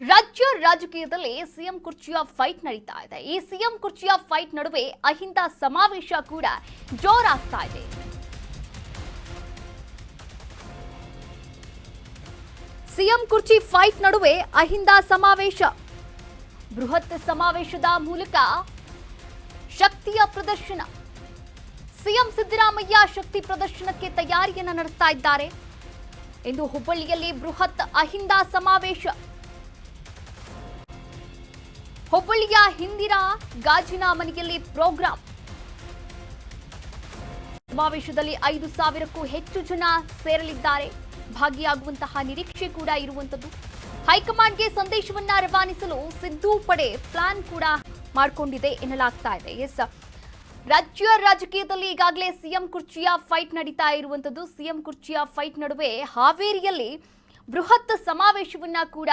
ರಾಜ್ಯ ರಾಜಕೀಯದಲ್ಲಿ ಸಿಎಂ ಕುರ್ಚಿಯ ಫೈಟ್ ನಡೀತಾ ಇದೆ. ಈ ಸಿಎಂ ಕುರ್ಚಿಯ ಫೈಟ್ ನಡುವೆ ಅಹಿಂದ ಸಮಾವೇಶ ಕೂಡ ಜೋರಾಗ್ತಾ ಇದೆ. ಸಿಎಂ ಕುರ್ಚಿ ಫೈಟ್ ನಡುವೆ ಅಹಿಂದ ಸಮಾವೇಶ. ಬೃಹತ್ ಸಮಾವೇಶದ ಮೂಲಕ ಶಕ್ತಿಯ ಪ್ರದರ್ಶನ. ಸಿಎಂ ಸಿದ್ದರಾಮಯ್ಯ ಶಕ್ತಿ ಪ್ರದರ್ಶನಕ್ಕೆ ತಯಾರಿಯನ್ನು ನಡೆಸ್ತಾ ಇದ್ದಾರೆ. ಇಂದು ಹುಬ್ಬಳ್ಳಿಯಲ್ಲಿ ಬೃಹತ್ ಅಹಿಂದ ಸಮಾವೇಶ. ಹುಬ್ಬಳ್ಳಿಯ ಹಿಂದಿರಾ ಗಾಜಿನ ಮನೆಯಲ್ಲಿ ಪ್ರೋಗ್ರಾಂ. ಸಮಾವೇಶದಲ್ಲಿ 5,000ಕ್ಕೂ ಹೆಚ್ಚು ಜನ ಸೇರಲಿದ್ದಾರೆ. ಭಾಗಿಯಾಗುವಂತಹ ನಿರೀಕ್ಷೆ ಕೂಡ ಇರುವಂತದ್ದು. ಹೈಕಮಾಂಡ್ಗೆ ಸಂದೇಶವನ್ನ ರವಾನಿಸಲು ಸಿದ್ದು ಪಡೆ ಪ್ಲಾನ್ ಕೂಡ ಮಾಡಿಕೊಂಡಿದೆ ಎನ್ನಲಾಗ್ತಾ ಇದೆ. ಎಸ್, ರಾಜ್ಯ ರಾಜಕೀಯದಲ್ಲಿ ಈಗಾಗಲೇ ಸಿಎಂ ಕುರ್ಚಿಯ ಫೈಟ್ ನಡೀತಾ ಇರುವಂತದ್ದು. ಸಿಎಂ ಕುರ್ಚಿಯ ಫೈಟ್ ನಡುವೆ ಹಾವೇರಿಯಲ್ಲಿ ಬೃಹತ್ ಸಮಾವೇಶವನ್ನ ಕೂಡ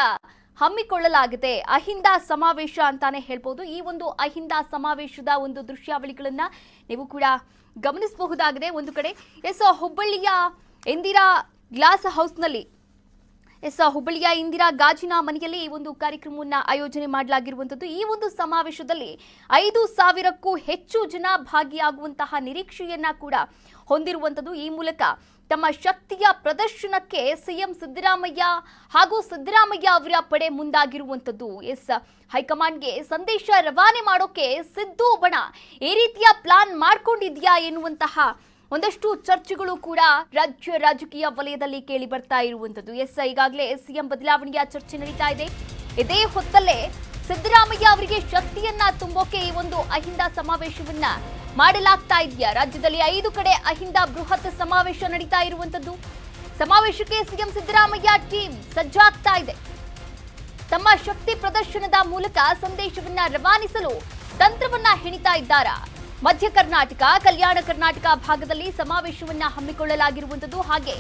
ಹಮ್ಮಿಕೊಳ್ಳಲಾಗಿದೆ. ಅಹಿಂದ ಸಮಾವೇಶ ಅಂತಾನೆ ಹೇಳ್ಬೋದು. ಈ ಒಂದು ಅಹಿಂದ ಸಮಾವೇಶದ ಒಂದು ದೃಶ್ಯಾವಳಿಗಳನ್ನ ನೀವು ಕೂಡ ಗಮನಿಸಬಹುದಾಗಿದೆ. ಒಂದು ಕಡೆ ಹುಬ್ಬಳ್ಳಿಯ ಇಂದಿರಾ ಗ್ಲಾಸ್ ಹೌಸ್ನಲ್ಲಿ ಹುಬ್ಬಳ್ಳಿಯ ಇಂದಿರಾ ಗಾಜಿನ ಮನೆಯಲ್ಲಿ ಈ ಒಂದು ಕಾರ್ಯಕ್ರಮವನ್ನು ಆಯೋಜನೆ ಮಾಡಲಾಗಿರುವಂತದ್ದು. ಈ ಒಂದು ಸಮಾವೇಶದಲ್ಲಿ 5,000ಕ್ಕೂ ಹೆಚ್ಚು ಜನ ಭಾಗಿಯಾಗುವಂತಹ ನಿರೀಕ್ಷೆಯನ್ನ ಕೂಡ ಹೊಂದಿರುವಂತದ್ದು. ಈ ಮೂಲಕ ತಮ್ಮ ಶಕ್ತಿಯ ಪ್ರದರ್ಶನಕ್ಕೆ ಸಿಎಂ ಸಿದ್ದರಾಮಯ್ಯ ಹಾಗೂ ಸಿದ್ದರಾಮಯ್ಯ ಅವರ ಪಡೆ ಮುಂದಾಗಿರುವಂತದ್ದು. ಹೈಕಮಾಂಡ್ಗೆ ಸಂದೇಶ ರವಾನೆ ಮಾಡೋಕೆ ಸಿದ್ದು ಬಣ ಈ ರೀತಿಯ ಪ್ಲಾನ್ ಮಾಡ್ಕೊಂಡಿದ್ಯಾ ಎನ್ನುವಂತಹ ಒಂದಷ್ಟು ಚರ್ಚೆಗಳು ಕೂಡ ರಾಜ್ಯ ರಾಜಕೀಯ ವಲಯದಲ್ಲಿ ಕೇಳಿ ಬರ್ತಾ ಇರುವಂತದ್ದು. ಈಗಾಗಲೇ ಸಿಎಂ ಬದಲಾವಣೆಯ ಚರ್ಚೆ ನಡೀತಾ ಇದೆ. ಇದೇ ಹೊತ್ತಲ್ಲೇ ಸಿದ್ದರಾಮಯ್ಯ ಅವರಿಗೆ ಶಕ್ತಿಯನ್ನ ತುಂಬೋಕೆ ಈ ಒಂದು ಅಹಿಂದ ಸಮಾವೇಶವನ್ನ ಮಾಡಲಾಗ್ತಾ ಇದೆಯಾ? ರಾಜ್ಯದಲ್ಲಿ 5 ಕಡೆ ಅಹಿಂದ ಬೃಹತ್ ಸಮಾವೇಶ ನಡೀತಾ ಇರುವಂತದ್ದು. ಸಮಾವೇಶಕ್ಕೆ ಸಿಎಂ ಸಿದ್ದರಾಮಯ್ಯ ಟೀಮ್ ಸಜ್ಜಾಗ್ತಾ ಇದೆ. ತಮ್ಮ ಶಕ್ತಿ ಪ್ರದರ್ಶನದ ಮೂಲಕ ಸಂದೇಶವನ್ನ ರವಾನಿಸಲು ತಂತ್ರವನ್ನ ಹೆಣಿತಾ ಇದ್ದಾರಾ? ಮಧ್ಯ ಕರ್ನಾಟಕ, ಕಲ್ಯಾಣ ಕರ್ನಾಟಕ ಭಾಗದಲ್ಲಿ ಸಮಾವೇಶವನ್ನ ಹಮ್ಮಿಕೊಳ್ಳಲಾಗಿರುವಂತದ್ದು. ಹಾಗೆ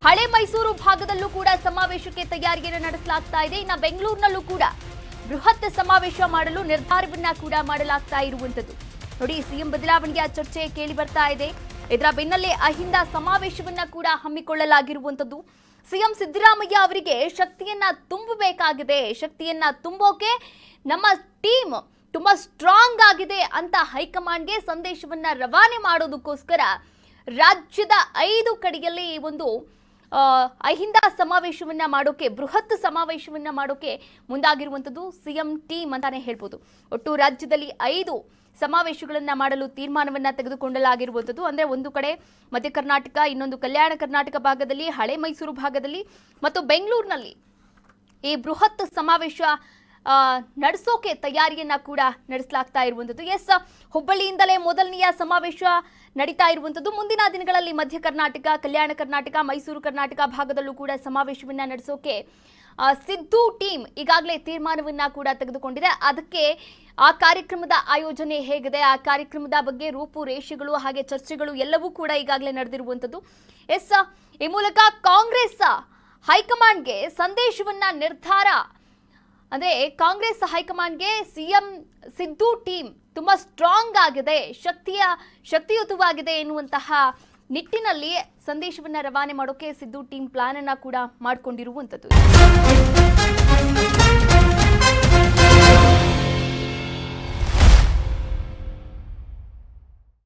ಹಳೆ ಮೈಸೂರು ಭಾಗದಲ್ಲೂ ಕೂಡ ಸಮಾವೇಶಕ್ಕೆ ತಯಾರಿಯನ್ನು ನಡೆಸಲಾಗ್ತಾ ಇದೆ. ಇನ್ನು ಬೆಂಗಳೂರಿನಲ್ಲೂ ಕೂಡ ಬೃಹತ್ ಸಮಾವೇಶ ಮಾಡಲು ನಿರ್ಧಾರವನ್ನ ಕೂಡ ಮಾಡಲಾಗ್ತಾ ಇರುವಂತದ್ದು. ನೋಡಿ, ಸಿಎಂ ಬದಲಾವಣೆಯ ಚರ್ಚೆ ಕೇಳಿ ಬರ್ತಾ ಇದೆ. ಇದರ ಬೆನ್ನಲ್ಲೇ ಅಹಿಂದ ಸಮಾವೇಶವನ್ನ ಕೂಡ ಹಮ್ಮಿಕೊಳ್ಳಲಾಗಿರುವಂತದ್ದು. ಸಿಎಂ ಸಿದ್ದರಾಮಯ್ಯ ಅವರಿಗೆ ಶಕ್ತಿಯನ್ನ ತುಂಬಬೇಕಾಗಿದೆ. ಶಕ್ತಿಯನ್ನ ತುಂಬೋಕೆ ನಮ್ಮ ಟೀಮ್ ತುಂಬಾ ಸ್ಟ್ರಾಂಗ್ ಆಗಿದೆ ಅಂತ ಹೈಕಮಾಂಡ್ಗೆ ಸಂದೇಶವನ್ನ ರವಾನೆ ಮಾಡೋದಕ್ಕೋಸ್ಕರ ರಾಜ್ಯದ 5 ಕಡೆಯಲ್ಲಿ ಈ ಒಂದು ಅಹಿಂದ ಸಮಾವೇಶವನ್ನ ಮಾಡೋಕೆ, ಬೃಹತ್ ಸಮಾವೇಶವನ್ನ ಮಾಡೋಕೆ ಮುಂದಾಗಿರುವಂತದ್ದು ಸಿಎಂ ಟೀಮ್ ಅಂತಾನೆ ಹೇಳ್ಬೋದು. ಒಟ್ಟು ರಾಜ್ಯದಲ್ಲಿ 5 ಸಮಾವೇಶಗಳನ್ನ ಮಾಡಲು ತೀರ್ಮಾನವನ್ನ ತೆಗೆದುಕೊಳ್ಳಲಾಗಿರುವಂತದ್ದು. ಅಂದ್ರೆ ಒಂದು ಕಡೆ ಮಧ್ಯ ಕರ್ನಾಟಕ, ಇನ್ನೊಂದು ಕಲ್ಯಾಣ ಕರ್ನಾಟಕ ಭಾಗದಲ್ಲಿ, ಹಳೆ ಮೈಸೂರು ಭಾಗದಲ್ಲಿ ಮತ್ತು ಬೆಂಗಳೂರಿನಲ್ಲಿ ಈ ಬೃಹತ್ ಸಮಾವೇಶ ನಡೆಸೋಕೆ ತಯಾರಿಯನ್ನ ಕೂಡ ನಡೆಸಲಾಗ್ತಾ ಇರುವಂತದ್ದು. ಹುಬ್ಬಳ್ಳಿಯಿಂದಲೇ ಮೊದಲನೆಯ ಸಮಾವೇಶ ನಡೀತಾ ಇರುವಂತದ್ದು. ಮುಂದಿನ ದಿನಗಳಲ್ಲಿ ಮಧ್ಯ ಕರ್ನಾಟಕ, ಕಲ್ಯಾಣ ಕರ್ನಾಟಕ, ಮೈಸೂರು ಕರ್ನಾಟಕ ಭಾಗದಲ್ಲೂ ಕೂಡ ಸಮಾವೇಶವನ್ನ ನಡೆಸೋಕೆ ಸಿದ್ದು ಟೀಮ್ ಈಗಾಗಲೇ ತೀರ್ಮಾನವನ್ನ ಕೂಡ ತೆಗೆದುಕೊಂಡಿದೆ. ಅದಕ್ಕೆ ಆ ಕಾರ್ಯಕ್ರಮದ ಆಯೋಜನೆ ಹೇಗಿದೆ, ಆ ಕಾರ್ಯಕ್ರಮದ ಬಗ್ಗೆ ರೂಪುರೇಷೆಗಳು ಹಾಗೆ ಚರ್ಚೆಗಳು ಎಲ್ಲವೂ ಕೂಡ ಈಗಾಗಲೇ ನಡೆದಿರುವಂತದ್ದು. ಈ ಮೂಲಕ ಕಾಂಗ್ರೆಸ್ ಹೈಕಮಾಂಡ್ಗೆ ಸಂದೇಶವನ್ನ ಅಂದ್ರೆ ಕಾಂಗ್ರೆಸ್ ಹೈಕಮಾಂಡ್ಗೆ ಸಿಎಂ ಸಿದ್ದು ಟೀಮ್ ತುಂಬಾ ಸ್ಟ್ರಾಂಗ್ ಆಗಿದೆ, ಶಕ್ತಿಯುತವಾಗಿದೆ ಎನ್ನುವಂತಹ ನಿಟ್ಟಿನಲ್ಲಿ ಸಂದೇಶವನ್ನ ರವಾನೆ ಮಾಡೋಕೆ ಸಿದ್ದು ಟೀಮ್ ಪ್ಲಾನ್ ಅನ್ನ ಕೂಡ ಮಾಡಿಕೊಂಡಿರುವಂತದ್ದು.